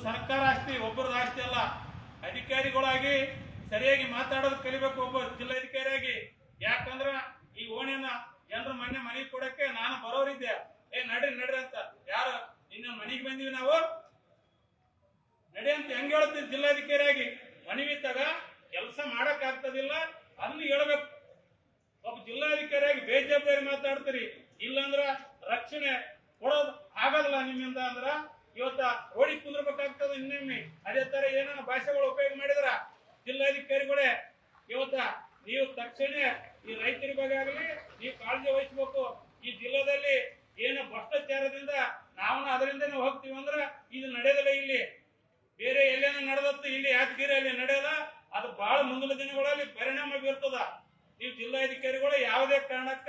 ಸರ್ಕಾರ ಆಸ್ತಿ, ಒಬ್ಬರದ ಆಸ್ತಿ ಅಲ್ಲ. ಅಧಿಕಾರಿಗಳಾಗಿ ಸರಿಯಾಗಿ ಮಾತಾಡೋದು ಕಲಿಬೇಕು ಒಬ್ಬ ಜಿಲ್ಲಾಧಿಕಾರಿಯಾಗಿ. ಯಾಕಂದ್ರ ಈ ಓಣಿನ ಜನರ ಮನೆಗೆ ಕೊಡಕ್ಕೆ ನಾನು ಬರೋರಿದ್ದೆ, ನಡ್ರಿ ನಡ್ರಿ ಅಂತ. ಯಾರು ಇನ್ನ ಮನೆಗೆ ಬಂದಿವಿ ನಾವು ನಡಿ ಅಂತ ಹೆಂಗ್ ಹೇಳ್ತೀನಿ ಜಿಲ್ಲಾಧಿಕಾರಿಯಾಗಿ? ಮನವಿ ತಗ ಕೆಲಸ ಮಾಡಕ್ ಆಗ್ತದಿಲ್ಲ ಅಲ್ಲಿ ಹೇಳ್ಬೇಕು. ಒಬ್ಬ ಜಿಲ್ಲಾಧಿಕಾರಿಯಾಗಿ ಬೇಜವಾಬ್ದಾರಿ ಮಾತಾಡ್ತೀರಿ. ಇಲ್ಲಾಂದ್ರ ರಕ್ಷಣೆ ಕೊಡೋದು ಆಗೋದಿಲ್ಲ ನಿಮ್ಮಿಂದ. ಅಂದ್ರ ಇವತ್ತ ಓಡಿ ಕುಂದ್ರಬೇಕಾಗ್ತದ ಇನ್ನೊಮ್ಮೆ. ಅದೇ ತರ ಏನೇನೋ ಭಾಷೆಗಳು ಉಪಯೋಗ ಮಾಡಿದ್ರ ಜಿಲ್ಲಾಧಿಕಾರಿಗಳೇ, ಇವತ್ತ ನೀವು ತಕ್ಷಣ ಈ ರೈತರ ಬಗ್ಗೆ ಆಗಲಿ ನೀವು ಕಾಳಜಿ ವಹಿಸ್ಬೇಕು. ಈ ಜಿಲ್ಲೆದಲ್ಲಿ ಏನು ಭ್ರಷ್ಟಾಚಾರದಿಂದ ನಾವು ಅದರಿಂದನೇ ಹೋಗ್ತೀವಿ ಅಂದ್ರ ಇದು ನಡೆಯೋದಿಲ್ಲ. ಇಲ್ಲಿ ಬೇರೆ ಎಲ್ಲೇನ ನಡೆದತ್ತು, ಇಲ್ಲಿ ಯಾದಗಿರಿಯಲ್ಲಿ ನಡೆಯದ. ಅದು ಬಹಳ ಮುಂದಿನ ದಿನಗಳಲ್ಲಿ ಪರಿಣಾಮ ಬೀರ್ತದ. ನೀವು ಜಿಲ್ಲಾಧಿಕಾರಿಗಳು ಯಾವುದೇ ಕಾರಣಕ್ಕ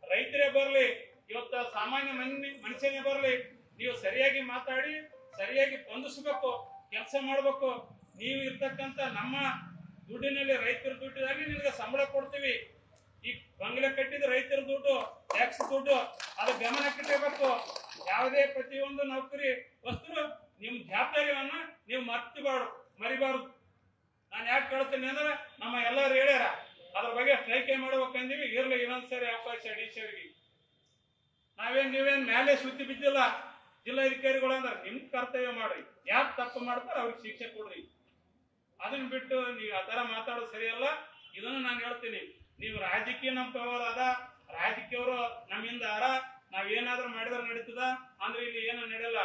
ರೈತರೇ ಬರಲಿ, ಇವತ್ತ ಸಾಮಾನ್ಯ ಮನುಷ್ಯನೇ ಬರಲಿ, ನೀವು ಸರಿಯಾಗಿ ಮಾತಾಡಿ ಸರಿಯಾಗಿ ಸ್ಪಂದಿಸಬೇಕು, ಕೆಲಸ ಮಾಡಬೇಕು. ನೀವು ಇರ್ತಕ್ಕಂಥ ನಮ್ಮ ದುಡ್ಡಿನಲ್ಲಿ ರೈತರ ದುಡ್ಡಿನಲ್ಲಿ ನಿಮಗೆ ಸಂಬಳ ಕೊಡ್ತೀವಿ. ಈ ಬಂಗ್ಲೆ ಕಟ್ಟಿದ ರೈತರ ದುಡ್ಡು, ಟ್ಯಾಕ್ಸ್ ದುಡ್ಡು, ಅದು ಗಮನಕ್ಕಿಟ್ಟಬೇಕು. ಯಾವುದೇ ಪ್ರತಿಯೊಂದು ನೌಕರಿ ವಸ್ತು ನಿಮ್ ಜವಾಬ್ದಾರಿಯನ್ನ ನೀವು ಮರಿಬಾರ್ದು. ನಾನು ಯಾಕೆ ಕೇಳ್ತೀನಿ ಅಂದ್ರೆ ನಮ್ಮ ಎಲ್ಲರೂ ಹೇಳ್ಯಾರ ಅದ್ರ ಬಗ್ಗೆ ಸ್ಟ್ರೈಕ್ ಮಾಡ್ಬೇಕಂದೀವಿ. ಇರ್ಲಿ ಇನ್ನೊಂದ್ಸರಿ ಅವಕಾಶ ಡಿಸಿಯವರಿಗೆ. ನೀವೇನ್ ಮೇಲೆ ಸುದ್ದಿ ಬಿದ್ದಿಲ್ಲ. ಜಿಲ್ಲಾಧಿಕಾರಿಗಳು ಅಂದ್ರೆ ನಿಮ್ ಕರ್ತವ್ಯ ಮಾಡ್ರಿ. ಯಾರು ತಪ್ಪು ಮಾಡ್ತಾರ ಅವ್ರಿಗೆ ಶಿಕ್ಷೆ ಕೊಡ್ರಿ. ಅದನ್ನ ಬಿಟ್ಟು ನೀವು ಆ ತರ ಮಾತಾಡೋದು ಸರಿಯಲ್ಲ. ಇದನ್ನು ನಾನು ಹೇಳ್ತೀನಿ. ನೀವು ರಾಜಕೀಯ ನಮ್ಮ ಪವರ್ ಅದ, ರಾಜಕೀಯವರು ನಮ್ಮಿಂದ ಅರ, ನಾವೇನಾದ್ರೂ ಮಾಡಿದ್ರೆ ನಡೀತದ ಅಂದ್ರೆ ಇಲ್ಲಿ ಏನು ನಡೆಯಲ್ಲ.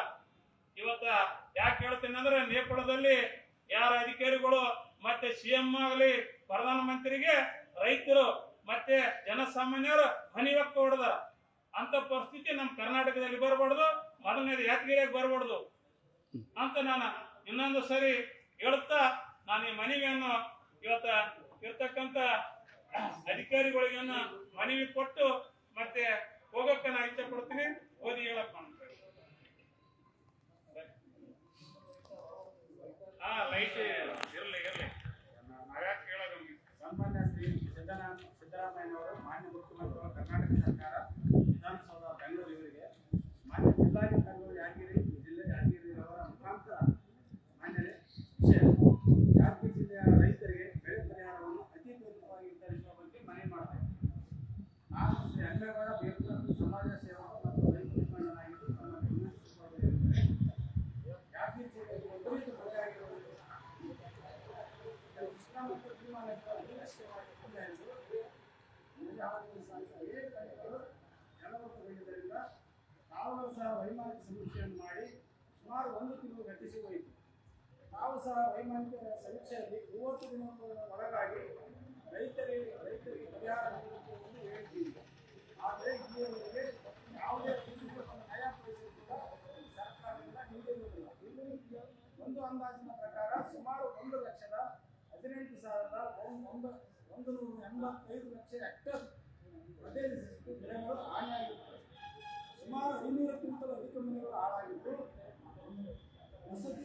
ಇವತ್ತ ಯಾಕೆ ಹೇಳ್ತೀನಿ ಅಂದ್ರೆ ನೇಪಾಳದಲ್ಲಿ ಯಾರ ಅಧಿಕಾರಿಗಳು ಮತ್ತೆ ಸಿಎಂ ಆಗಲಿ ಪ್ರಧಾನಮಂತ್ರಿಗೆ ರೈತರು ಮತ್ತೆ ಜನಸಾಮಾನ್ಯರು ಹನಿವಕ್ಕ ಹೊಡೆದಾರ. ಅಂತ ಪರಿಸ್ಥಿತಿ ನಮ್ಮ ಕರ್ನಾಟಕದಲ್ಲಿ ಬರಬಾರ್ದು, ಮೊದಲನೇದು ಯಾದಗಿರಿಯಾಗಿ ಬರಬಾರ್ದು ಅಂತ ನಾನು ಇನ್ನೊಂದು ಸರಿ ಹೇಳುತ್ತಾ ನಾನು ಈ ಮನವಿಯನ್ನು ಇವತ್ತ ಇರ್ತಕ್ಕಂಥ ಅಧಿಕಾರಿಗಳಿಗೆ ಮನವಿ ಕೊಟ್ಟು ಮತ್ತೆ ಹೋಗಕ್ಕೆ ನಾನು ಇಚ್ಛೆ ಪಡ್ತೀನಿ. ಓದಿ ಹೇಳಪ್ಪ ಲೈಟ್ ಇರಲಿ ನಾವ್ಯಾಕೆ ಹೇಳೋದು. ಸನ್ಮಾನ್ಯ ಶ್ರೀ ಸಿದ್ದರಾಮಯ್ಯನವರು ಮಾನ್ಯ ಮುಖ್ಯಮಂತ್ರಿಗಳು ಕರ್ನಾಟಕ ಸರ್ಕಾರ ವಿಧಾನಸೌಧ ಬೆಂಗಳೂರು ಇವರಿಗೆ ಮಾನ್ಯ ಜಿಲ್ಲಾಧಿಕಾರಿಗಳು ಯಾದಗಿರಿ ಜಿಲ್ಲೆ ಯಾದಗಿರಿಯವರ ಮುಖಾಂತರ ಮಾನ್ಯರೇ ವಿಷಯ ಯಾದಗಿರಿ ಜಿಲ್ಲೆಯ ರೈತರಿಗೆ ಬೆಳೆ ಪರಿಹಾರವನ್ನು ಅತಿ ತ್ವರಿತವಾಗಿ ವಿತರಿಸುವ ಬಗ್ಗೆ ಮನವಿ ಮಾಡ್ತೇವೆ. ನಾನು ಶ್ರೀ ಅಂಬೇಗೌಡ ಬೇರ್ಪುರ ಸಮಾಜ ಸೇವಕ ಮತ್ತು ರೈತ ಮುಖಂಡನಾಗಿದ್ದು ತಮ್ಮ ಗಮನಿಸಿಕೊಳ್ಳಬೇಕೆಂದರೆ ಯಾದಗಿರಿ ಜಿಲ್ಲೆಯಲ್ಲಿ ವಿಪರೀತ ಮಳೆಯಾಗಿರುವುದು ಕೃಷ್ಣ ಮತ್ತು ಭೀಮಾ ನದಿಗಳ ಜಲಮಟ್ಟಗೊಂಡಿದ್ದರಿಂದ ತಾವು ಸಹ ವೈಮಾನಿಕ ಸಮೀಕ್ಷೆಯನ್ನು ಮಾಡಿ ಸುಮಾರು 1 ತಿಂಗಳು ಗತಿಸಿ ಹೋಯಿತು. ತಾವು ಸಹ ವೈಮಾನಿಕ ಸಮೀಕ್ಷೆಯಲ್ಲಿ 30 ದಿನಗಳ ಒಳಗಾಗಿ ರೈತರಿಗೆ ಪರಿಹಾರ ನೀಡುತ್ತೆ ಎಂದು ಹೇಳಿದ್ದೀವಿ. ಆದರೆ ಇಲ್ಲಿಯವರೆಗೆ ಯಾವುದೇ ನಯಾ ಪೈಸೆ ಕೂಡ ಸರ್ಕಾರದಿಂದ ನೀಡಿರುವುದಿಲ್ಲ. ಒಂದು ಅಂದಾಜಿನ ಪ್ರಕಾರ ಸುಮಾರು 1,18,185 ಲಕ್ಷ ಹೆಕ್ಟೇರ್ ಪ್ರದೇಶಕ್ಕೆ ಬೆಳೆಗಳು ಹಾನಿಯಾಗಿರುತ್ತವೆ. ಸುಮಾರು 500ಕ್ಕಿಂತಲೂ ಅಧಿಕ ಮನೆಗಳು ಹಾಳಾಗಿದ್ದು ವಸತಿ